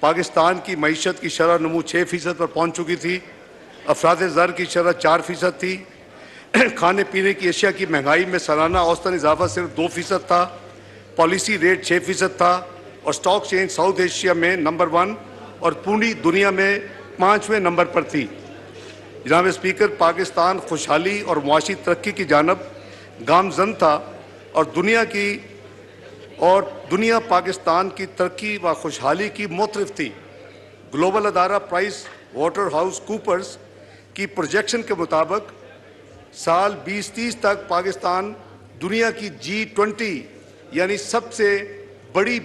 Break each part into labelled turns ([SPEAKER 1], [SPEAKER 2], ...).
[SPEAKER 1] पाकिस्तान की मईशत की शरह नमू 6% पर पहुँच चुकी थी। अफराद ज़र की शरह 4% थी। खाने पीने की अशिया की महंगाई में सालाना औसतन इजाफा सिर्फ 2% था। पॉलिसी रेट 6% था और स्टॉक चेंज साउथ एशिया में नंबर 1 और पूरी दुनिया में 5वें नंबर पर थी। जनाब स्पीकर, पाकिस्तान खुशहाली और मुआशी तरक्की की जानब गामजन था और दुनिया पाकिस्तान की तरक्की व खुशहाली की मोतरफ थी। ग्लोबल अदारा प्राइस वाटर हाउस कूपर्स की प्रोजेक्शन के मुताबिक साल 2030 तक पाकिस्तान दुनिया की G20 यानी सबसे बड़ी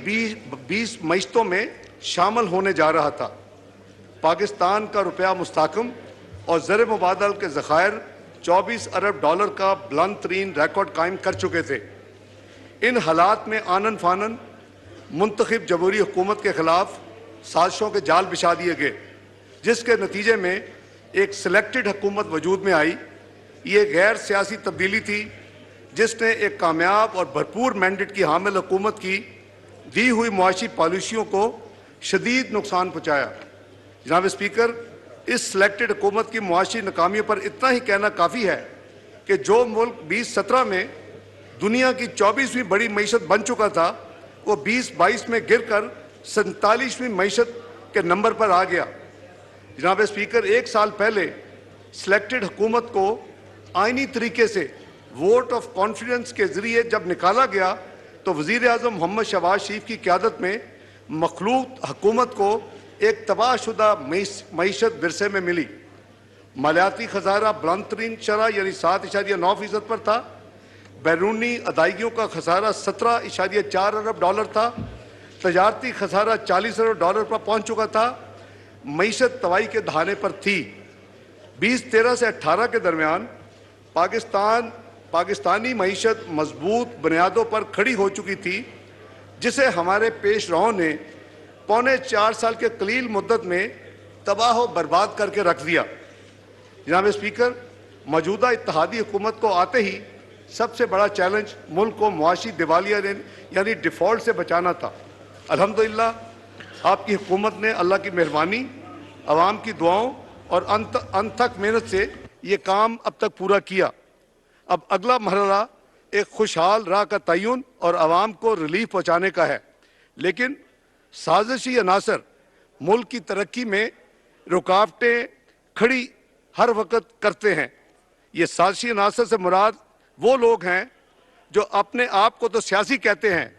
[SPEAKER 1] 20 मईशतों में शामिल होने जा रहा था। पाकिस्तान का रुपया मुस्तहकम और ज़र मुबादल के ज़खायर 24 अरब डॉलर का बुलंद तरीन रिकॉर्ड कायम कर चुके थे। इन हालात में आनन फानन मुंतखब जमहूरी हुकूमत के ख़िलाफ़ साजिशों के जाल बिछा दिए गए, जिसके नतीजे में एक सिलेक्टेड हुकूमत वजूद में आई। ये गैर सियासी तब्दीली थी जिसने एक कामयाब और भरपूर मैंडेट की हामिल हुकूमत की दी हुई मुआशी पॉलिसियों को शदीद नुकसान पहुँचाया। जनाब स्पीकर, इस सिलेक्टेड हुकूमत की मुआशी नाकामियों पर इतना ही कहना काफ़ी है कि जो मुल्क 2017 में दुनिया की 24वीं बड़ी मईशत बन चुका था, वो 2022 में गिर कर 47वीं मईशत के नंबर पर आ गया। जनाब स्पीकर, एक साल पहले सिलेक्टेड हुकूमत को आइनी तरीके से वोट ऑफ कॉन्फिडेंस के ज़रिए जब निकाला गया तो वज़ीर आज़म मोहम्मद शहबाज शरीफ की क़यादत में मखलूत हुकूमत को एक तबाहशुदा मईशत विरसे में मिली। मालियाती खसारा बुलंद तरीन शरह यानी 7.9% पर था। बैरूनी अदायगियों का खसारा 17.4 अरब डॉलर था। तजारती खसारा 40 अरब डॉलर पर पहुंच चुका था। मईशत तबाही के दहाने पर थी। 2013 से 18 के दरमियान पाकिस्तानी मईशत मजबूत बुनियादों पर खड़ी हो चुकी थी, जिसे हमारे पेश रों ने पौने 4 साल के कलील मुद्दत में तबाह व बर्बाद करके रख दिया। जनाब स्पीकर, मौजूदा इत्तेहादी हुकूमत को आते ही सबसे बड़ा चैलेंज मुल्क को मुआशी दिवालिया यानी डिफ़ॉल्ट से बचाना था। अल्हम्दुलिल्लाह आपकी हुकूमत ने अल्लाह की मेहरबानी, अवाम की दुआओं और अनथक मेहनत से ये काम अब तक पूरा किया। अब अगला मरहला एक खुशहाल राह का तयन और आवाम को रिलीफ पहुँचाने का है, लेकिन साजिशी अनासर मुल्क की तरक्की में रुकावटें खड़ी हर वक्त करते हैं। ये साजिशी अनासर से मुराद वो लोग हैं जो अपने आप को तो सियासी कहते हैं,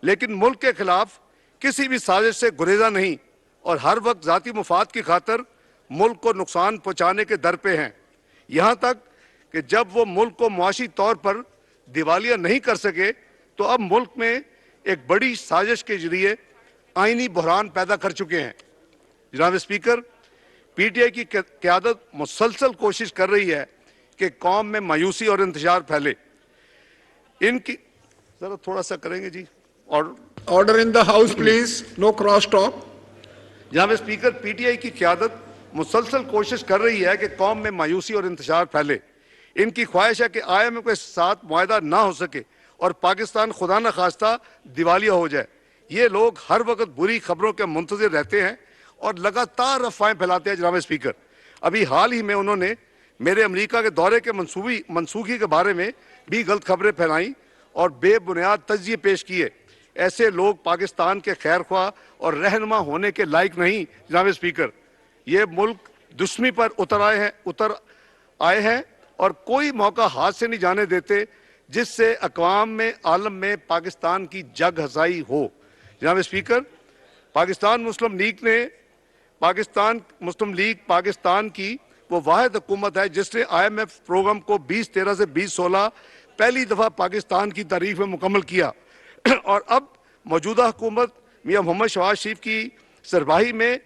[SPEAKER 1] लेकिन मुल्क के खिलाफ किसी भी साजिश से गुरेजा नहीं और हर वक्त ज़ाती मुफाद की खातर मुल्क को नुकसान पहुँचाने के दर पे हैं। यहाँ तक कि जब वो मुल्क को मुआशी तौर पर दिवालिया नहीं कर सके तो अब मुल्क में एक बड़ी साजिश के जरिए आइनी बहरान पैदा कर चुके हैं। जनाब स्पीकर, PTI की क़यादत मुसलसल कोशिश कर रही है कि कौम में मायूसी और इंतजार फैले। इनकी जरा थोड़ा सा करेंगे जी। और
[SPEAKER 2] order in the house please, no cross talk.
[SPEAKER 1] जनाब स्पीकर, PTI की क़यादत मुसलसल कोशिश कर रही है कि कौम में मायूसी और इंतजार फैले। इनकी ख्वाहिश है कि IMF के साथ मुआहदा ना हो सके और पाकिस्तान खुदा न खास्ता दिवालिया हो जाए। ये लोग हर वक्त बुरी खबरों के मुंतज़िर रहते हैं और लगातार अफवाहें फैलाते हैं। जनाब स्पीकर, अभी हाल ही में उन्होंने मेरे अमेरिका के दौरे के मनसूखी के बारे में भी गलत खबरें फैलाई और बेबुनियाद तज्जिए पेश किए। ऐसे लोग पाकिस्तान के खैर ख्वाह और रहनुमा होने के लायक नहीं। जनाब स्पीकर, ये मुल्क दुश्मनी पर उतर आए हैं और कोई मौका हाथ से नहीं जाने देते जिससे अक़वाम में आलम में पाकिस्तान की जग हसाई हो। जनाब स्पीकर, पाकिस्तान मुस्लिम लीग पाकिस्तान की वो वाहिद हुकूमत है जिसने IMF प्रोग्राम को 2013 से 2016 पहली दफ़ा पाकिस्तान की तारीफ में मुकम्मल किया और अब मौजूदा हुकूमत मियाँ मोहम्मद शहबाज शरीफ की सरबराही में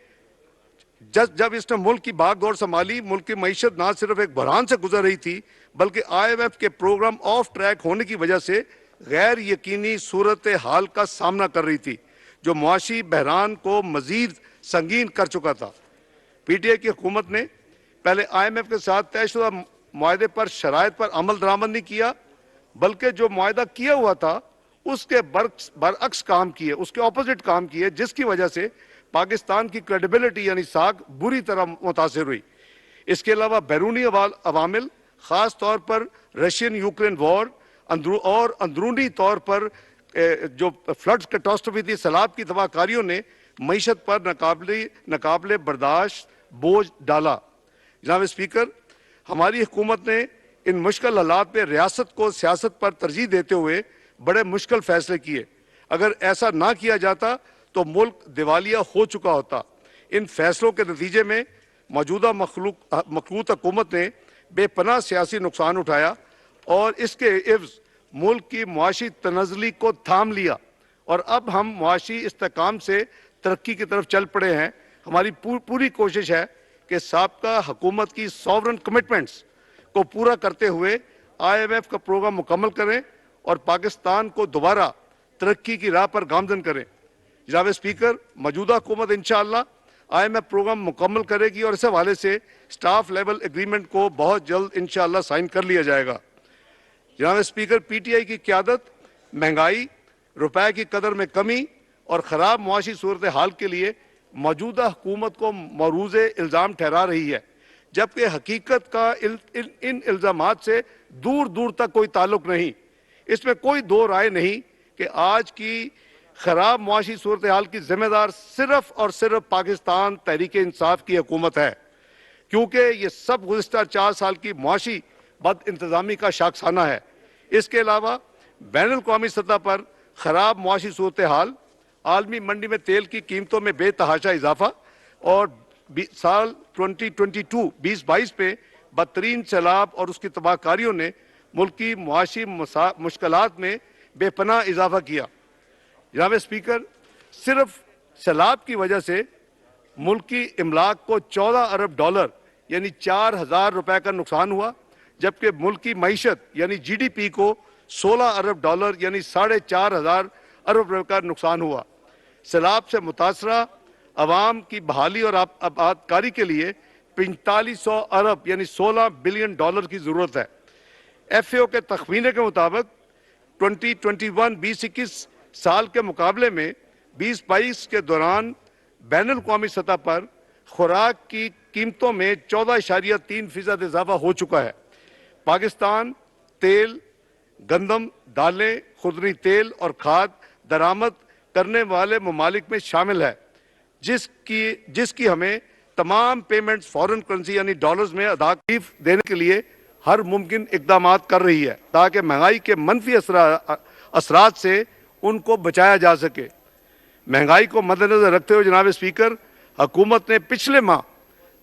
[SPEAKER 1] जब इसने मुल्क की भागदौड़ संभाली, मुल्क की मईशत ना सिर्फ एक बहरान से गुजर रही थी बल्कि IMF के प्रोग्राम ऑफ ट्रैक होने की वजह से गैर यकीनी सूरत हाल का सामना कर रही थी, जो मुआशी बहरान को मजीद संगीन कर चुका था। PTI की हुकूमत ने पहले IMF के साथ तयशुदा मुआहदे पर शराइत पर अमल दरामद नहीं किया, बल्कि जो मुआहदा किया हुआ था اس کے برعکس کام کیے، اس کے اپوزٹ کام کیے، جس کی وجہ سے پاکستان کی کریڈیبلٹی یعنی ساکھ بری طرح متاثر ہوئی۔ اس کے علاوہ بیرونی عوامل، خاص طور پر رشین یوکرین وار اور اندرونی طور پر جو فلڈز کیٹاسٹروفی تھی، سیلاب کی تباہ کاریوں نے معیشت پر ناقابل برداشت بوجھ ڈالا۔ جناب اسپیکر، ہماری حکومت نے ان مشکل حالات میں ریاست کو سیاست پر ترجیح دیتے ہوئے بڑے مشکل فیصلے کیے۔ اگر ایسا نہ کیا جاتا تو ملک دیوالیہ ہو چکا ہوتا۔ ان فیصلوں کے نتیجے میں موجودہ مخلوط حکومت نے بے پناہ سیاسی نقصان اٹھایا اور اس کے عوض ملک کی معاشی تنزلی کو تھام لیا، اور اب ہم معاشی استحکام سے ترقی کی طرف چل پڑے ہیں۔ ہماری پوری کوشش ہے کہ سابقہ حکومت کی سوورن کمٹمنٹس کو پورا کرتے ہوئے IMF کا پروگرام مکمل کریں اور پاکستان کو دوبارہ ترقی کی راہ پر گامزن کریں۔ جناب اسپیکر، موجودہ حکومت انشاءاللہ IMF پروگرام مکمل کرے گی اور اس حوالے سے سٹاف لیول ایگریمنٹ کو بہت جلد انشاءاللہ سائن کر لیا جائے گا۔ جناب اسپیکر، PTI کی قیادت مہنگائی، روپے کی قدر میں کمی اور خراب معاشی صورتحال کے لیے موجودہ حکومت کو معروض الزام ٹھہرا رہی ہے، جبکہ حقیقت کا ان الزامات سے دور دور تک کوئی تعلق نہیں۔ اس میں کوئی دو رائے نہیں کہ آج کی خراب معاشی صورتحال کی ذمہ دار صرف اور صرف پاکستان تحریک انصاف کی حکومت ہے، کیونکہ یہ سب گزشتہ 4 سال کی معاشی بد انتظامی کا شاخسانہ ہے۔ اس کے علاوہ بین الاقوامی سطح پر خراب معاشی صورتحال، عالمی منڈی میں تیل کی قیمتوں میں بے تحاشا اضافہ اور سال 2022 میں بدترین سیلاب اور اس کی تباہ کاریوں نے ملک کی معاشی مشکلات میں بے پناہ اضافہ کیا۔ جناب اسپیکر، صرف سیلاب کی وجہ سے ملک کی املاک کو 14 ارب ڈالر یعنی 4,000 روپے کا نقصان ہوا، جبکہ ملک کی معیشت یعنی GDP کو 16 ارب ڈالر یعنی 4,500 ارب روپے کا نقصان ہوا۔ سیلاب سے متاثرہ عوام کی بحالی اور آباد کاری کے لیے 4500 ارب یعنی 16 بلین ڈالر کی ضرورت ہے۔ FAO کے تخمینے کے مطابق 2021 سال کے مقابلے میں 2022 کے دوران بین الاقوامی سطح پر خوراک کی قیمتوں میں 14.3% اضافہ ہو چکا ہے۔ پاکستان تیل، گندم، دالیں، خوردنی تیل اور کھاد درآمد کرنے والے ممالک میں شامل ہے، جس کی ہمیں تمام پیمنٹس فارن کرنسی یعنی ڈالرز میں ادا دینے کے لیے ہر ممکن اقدامات کر رہی ہے تاکہ مہنگائی کے منفی اثرات سے ان کو بچایا جا سکے۔ مہنگائی کو مد نظر رکھتے ہوئے جناب اسپیکر، حکومت نے پچھلے ماہ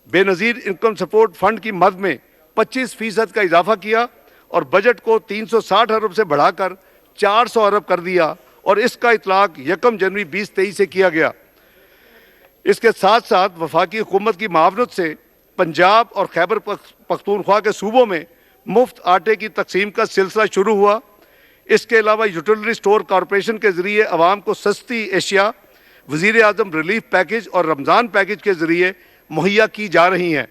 [SPEAKER 1] بے نظیر انکم سپورٹ فنڈ کی مد میں 25% کا اضافہ کیا اور بجٹ کو 360 ارب سے بڑھا کر 400 ارب کر دیا، اور اس کا اطلاق 1 جنوری 2023 سے کیا گیا۔ اس کے ساتھ ساتھ وفاقی حکومت کی معاونت سے پنجاب اور خیبر پختونخوا کے صوبوں میں مفت آٹے کی تقسیم کا سلسلہ شروع ہوا۔ اس کے علاوہ یوٹیلٹی سٹور کارپوریشن کے ذریعے عوام کو سستی اشیاء وزیر اعظم ریلیف پیکج اور رمضان پیکج کے ذریعے مہیا کی جا رہی ہیں۔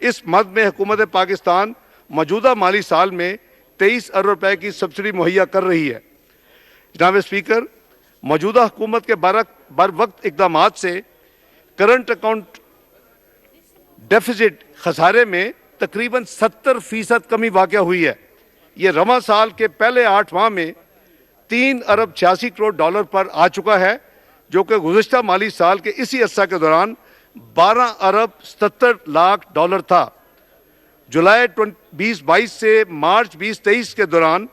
[SPEAKER 1] اس مد میں حکومت پاکستان موجودہ مالی سال میں 23 ارب روپے کی سبسڈی مہیا کر رہی ہے۔ جناب اسپیکر، موجودہ حکومت کے بر وقت اقدامات سے کرنٹ اکاؤنٹ ڈیفیسٹ خسارے میں تقریباً 70% کمی واقع ہوئی ہے۔ یہ رواں سال کے پہلے 8 ماہ میں 3 ارب 86 کروڑ ڈالر پر آ چکا ہے، جو کہ گزشتہ مالی سال کے اسی عرصہ کے دوران 12 ارب 77 لاکھ ڈالر تھا۔ جولائی 2022 سے مارچ 2023 کے دوران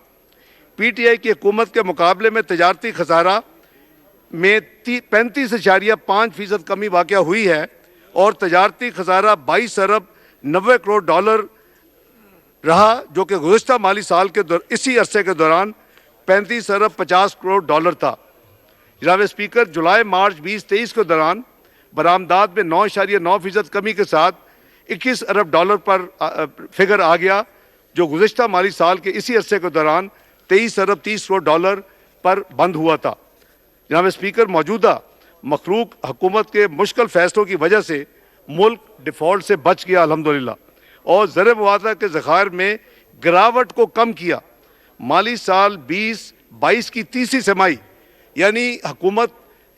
[SPEAKER 1] PTI کی حکومت کے مقابلے میں تجارتی خسارہ میں 35.5% کمی واقع ہوئی ہے اور تجارتی خسارہ 22 ارب 90 کروڑ ڈالر رہا، جو کہ گزشتہ مالی سال کے اسی عرصے کے دوران 35 ارب 50 کروڑ ڈالر تھا۔ جناب اسپیکر، جولائی مارچ 2023 کے دوران برآمدات میں 9.9% کمی کے ساتھ 21 ارب ڈالر پر فگر آ گیا، جو گزشتہ مالی سال کے اسی عرصے کے دوران 23 ارب 30 کروڑ ڈالر پر بند ہوا تھا۔ جناب اسپیکر، موجودہ مخلوق حکومت کے مشکل فیصلوں کی وجہ سے ملک ڈیفالٹ سے بچ گیا الحمدللہ، اور زر موازنہ کے ذخائر میں گراوٹ کو کم کیا۔ مالی سال 22 की तीसरी तिमाही यानी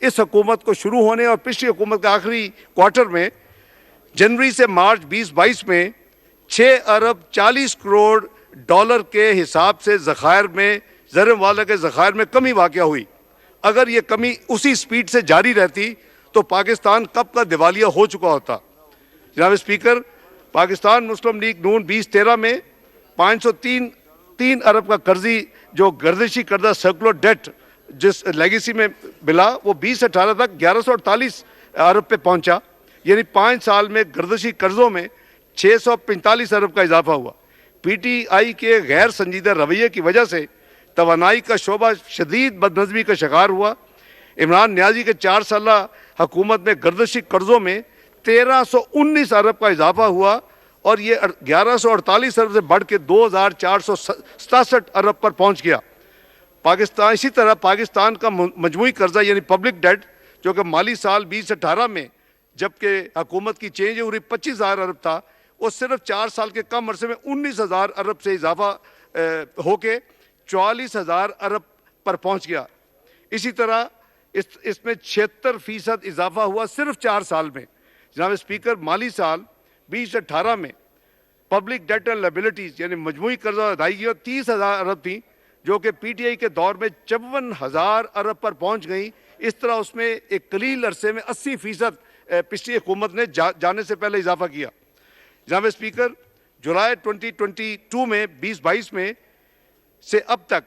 [SPEAKER 1] इस हुकूमत को शुरू होने और पिछली हुकूमत का आखिरी क्वार्टर में जनवरी से मार्च 2022 में 6 अरब 40 करोड़ डॉलर के हिसाब से ज़खायर में ज़र मुआवजा के ज़खायर में कमी वाक़या हुई। अगर ये कमी उसी स्पीड से जारी रहती तो पाकिस्तान कब का दिवालिया हो चुका होता। जनाब स्पीकर, पाकिस्तान मुस्लिम लीग नून 2013 में 503 अरब का कर्जी जो गर्दिशी कर्जा सर्कुलर डेट जिस लेगेसी में मिला वो 2018 तक 1148 अरब पे पहुंचा, यानी 5 साल में गर्दिशी कर्जों में 645 अरब का इजाफा हुआ। पीटीआई के गैर संजीदा रवैये की वजह से तवानाई का शोबा शदीद बदनज़मी का शिकार हुआ। इमरान नियाजी के 4 साल हुकूमत में गर्दिशी कर्जों में 1319 अरब का इजाफा हुआ और ये 1148 अरब से बढ़ के 2467 अरब पर पहुंच गया। इसी तरह पाकिस्तान का मजमूई कर्जा यानी पब्लिक डेट जो कि माली साल 2018 में जबकि हुकूमत की चेंज हुई 25,000 अरब था, वो सिर्फ 4 साल के कम अरसे में 19,000 अरब से इजाफा होके 44,000 अरब पर पहुंच गया। इसी तरह इसमें 76% इजाफा हुआ सिर्फ 4 साल में। जनाब स्पीकर, माली साल 2018 में पब्लिक डेट एंड लायबिलिटीज यानी मजमूई कर्जा अदायगियाँ 30,000 अरब थी जो कि पीटीआई के दौर में 54,000 अरब पर पहुंच गई। इस तरह उसमें एक कलील अरसे में 80% पिछली हुकूमत ने जाने से पहले इजाफा किया। जनाब स्पीकर, जुलाई 2022 में 2022 में से अब तक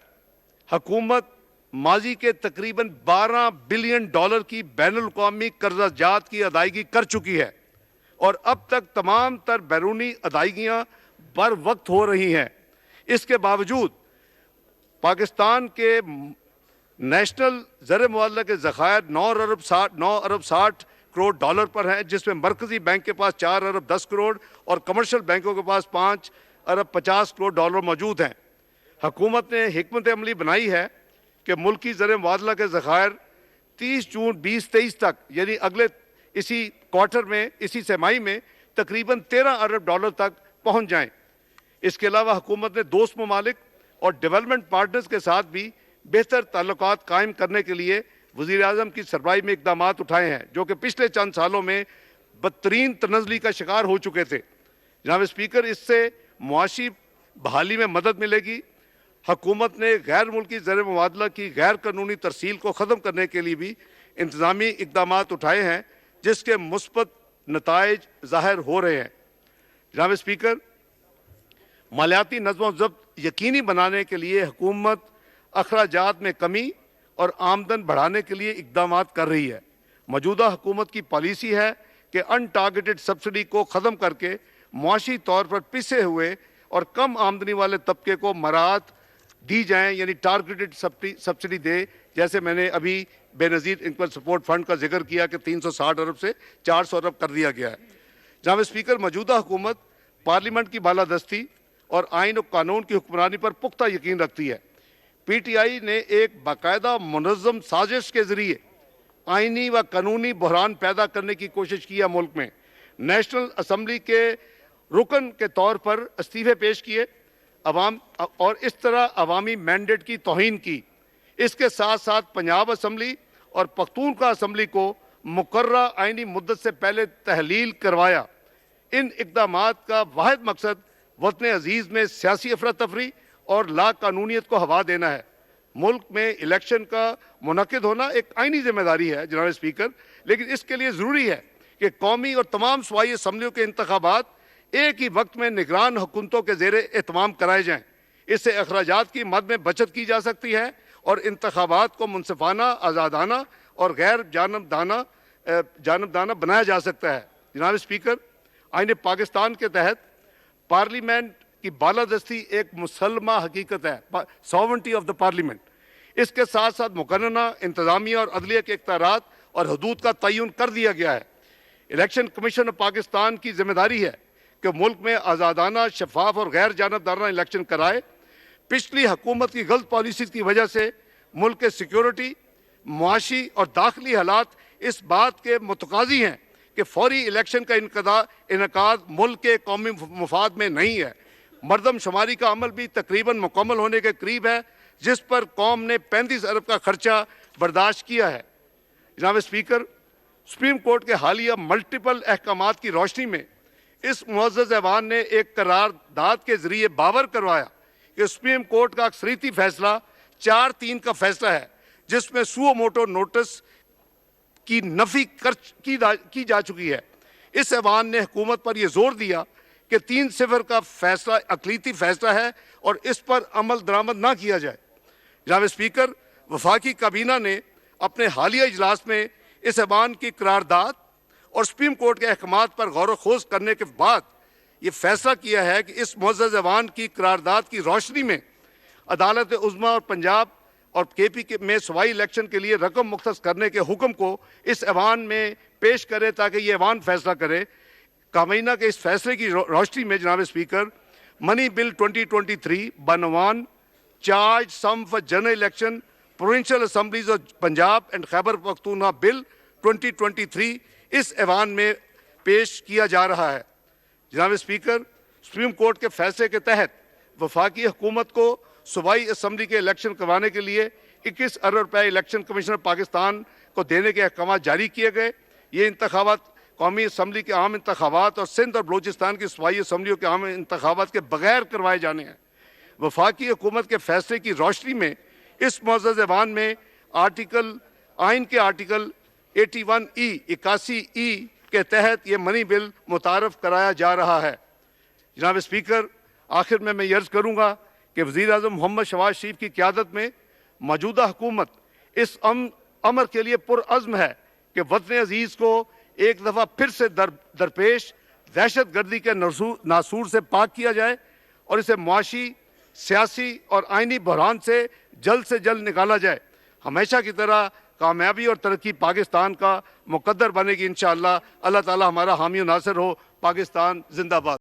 [SPEAKER 1] हुकूमत माजी के तकरीबन 12 बिलियन डॉलर की बैनुल-अक़वामी कर्जाजात की अदायगी कर चुकी है और अब तक तमाम तर बैरूनी अदायगियाँ बर वक्त हो रही हैं। इसके बावजूद पाकिस्तान के नेशनल ज़र मुआवजा के ज़खायर 9 अरब 60 करोड़ डॉलर पर हैं, जिसमें मरकज़ी बैंक के पास 4 अरब 10 करोड़ और कमर्शियल बैंकों के पास 5 अरब 50 करोड़ डॉलर मौजूद हैं। हुकूमत ने हिकमत अमली बनाई है कि मुल्की ज़र मुआवजा के ज़खायर 30 जून 2023 तक यानी अगले इसी क्वार्टर में इसी तिमाही में तकरीबन 13 अरब डॉलर तक पहुँच जाएँ। इसके अलावा हुकूमत ने दोस्त ममालिक और डेवलपमेंट पार्टनर्स के साथ भी बेहतर ताल्लुकात कायम करने के लिए वज़ीर आज़म की सरबराही में इक़दाम उठाए हैं जो कि पिछले चंद सालों में बदतरीन तनज़ली का शिकार हो चुके थे। जनाब स्पीकर, इससे मुआशी बहाली में मदद मिलेगी। हुकूमत ने गैर मुल्की ज़र मुआवजा की गैर कानूनी तरसील को ख़त्म करने के लिए भी इंतज़ामी इक़दाम उठाए हैं जिसके मुस्बत नताइज ज़ाहिर हो रहे हैं। जनाब स्पीकर, मालियाती नज़्म ज़ब्त यकीनी बनाने के लिए हुकूमत अखराजात में कमी और आमदन बढ़ाने के लिए इक़दाम कर रही है। मौजूदा हुकूमत की पॉलिसी है कि अनटारगेटेड सब्सिडी को ख़त्म करके मुआशी तौर पर पिसे हुए और कम आमदनी वाले तबके को मराहत दी जाएँ, यानी टारगेटेड सब्सिडी दे। जैसे मैंने अभी बेनज़ीर इनकम सपोर्ट फंड का जिक्र किया कि 360 अरब से 400 अरब कर दिया गया है। जनाब स्पीकर, मौजूदा हुकूमत पार्लियामेंट की बालादस्ती और आइन और कानून की हुक्मरानी पर पुख्ता यकीन रखती है। पीटीआई ने एक बाकायदा मुनज़्ज़म साजिश के ज़रिए आइनी व कानूनी बहरान पैदा करने की कोशिश की है। मुल्क में नेशनल असम्बली के रुकन के तौर पर इस्तीफ़े पेश किए और इस तरह अवामी मैंडेट की तौहीन की। इसके साथ साथ पंजाब असम्बली और पख्तूनख्वा असम्बली को मुकर्ररा आइनी मुद्दत से पहले तहलील करवाया। इन इक़दामात का वाहिद मकसद वतन अजीज़ में सियासी अफरा तफरी और ला कानूनियत को हवा देना है। मुल्क में इलेक्शन का मुनक़िद होना एक आइनी जिम्मेदारी है जनाब स्पीकर, लेकिन इसके लिए ज़रूरी है कि कौमी और तमाम सूबाई असम्बलियों के इंतखाबात एक ही वक्त में निगरान हुकूमतों के ज़ेरे एहतमाम कराए जाएँ। इससे अखराजात की मद में बचत की जा सकती है और इंतखाबात को मुनसिफाना, आज़ादाना और गैर जानबदाना बनाया जा सकता है। जनाब स्पीकर, आइन पाकिस्तान के तहत पार्लियामेंट की बालादस्ती एक मुसल्लमा हकीकत है, सॉवरेनिटी ऑफ द पार्लियामेंट। इसके साथ साथ मुकन्ना इंतज़ामिया और अदलिया के इख्तियारात और हदूद का तयन कर दिया गया है। इलेक्शन कमीशन ऑफ पाकिस्तान की जिम्मेदारी है कि मुल्क में आज़ादाना, शफाफ और गैर जानबदाना इलेक्शन कराए। पिछली हुकूमत की गलत पॉलिसी की वजह से मुल्क के सिक्योरिटी, मुआशी और दाखिली हालात इस बात के मुतकाज़ी हैं कि फौरी इलेक्शन का इनकाद मुल्क के कौमी मुफाद में नहीं है। मरदम शुमारी का अमल भी तकरीबन मुकम्मल होने के करीब है। جس پر قوم نے 35 ارب کا خرچہ برداشت کیا ہے۔ جناب اسپیکر، سپریم کورٹ کے حالیہ ملٹیپل احکامات کی روشنی میں اس معزز ایوان نے ایک قرارداد کے ذریعے باور کروایا کہ سپریم کورٹ کا اکثریتی فیصلہ 4-3 کا فیصلہ ہے، جس میں سو موٹو نوٹس کی نفی کی جا چکی ہے۔ اس ایوان نے حکومت پر یہ زور دیا کہ 3-0 کا فیصلہ اقلیتی فیصلہ ہے اور اس پر عمل درآمد نہ کیا جائے۔ جناب اسپیکر، وفاقی کابینہ نے اپنے حالیہ اجلاس میں اس ایوان کی قرارداد اور سپریم کورٹ کے احکامات پر غور و خوض کرنے کے بعد یہ فیصلہ کیا ہے کہ اس معزز ایوان کی قرارداد کی روشنی میں عدالت عظمیٰ اور پنجاب اور کے پی میں صوبائی الیکشن کے لیے رقم مختص کرنے کے حکم کو اس ایوان میں پیش کرے تاکہ یہ ایوان فیصلہ کرے۔ کابینہ کے اس فیصلے کی روشنی میں جناب اسپیکر، منی بل 2023 بنوان charge sum for general election provincial assemblies of Punjab and Khyber Pakhtunkhwa bill 2023 اس ایوان میں پیش کیا جا رہا ہے۔ جناب اسپیکر، سپریم کورٹ کے فیصلے کے تحت وفاقی حکومت کو صوبائی اسمبلی کے الیکشن کروانے کے لیے 21 ارب روپے الیکشن کمیشنر پاکستان کو دینے کے احکامات جاری کیے گئے۔ یہ انتخابات قومی اسمبلی کے عام انتخابات اور سندھ اور بلوچستان کی صوبائی اسمبلیوں کے عام انتخابات کے بغیر کروائے جانے ہیں۔ وفاقی حکومت کے فیصلے کی روشنی میں اس معزز ایوان میں آئین کے آرٹیکل 81E کے تحت یہ منی بل متعارف کرایا جا رہا ہے۔ جناب اسپیکر، آخر میں یہ عرض کروں گا کہ وزیر اعظم محمد شہباز شریف کی قیادت میں موجودہ حکومت اس امر کے لیے پرعزم ہے کہ وطن عزیز کو ایک دفعہ پھر سے درپیش دہشت گردی کے ناسور سے پاک کیا جائے اور اسے معاشی، سیاسی اور آئینی بحران سے جلد نکالا جائے۔ ہمیشہ کی طرح کامیابی اور ترقی پاکستان کا مقدر بنے گی انشاءاللہ۔ اللہ تعالی ہمارا حامی و ناصر ہو۔ پاکستان زندہ باد۔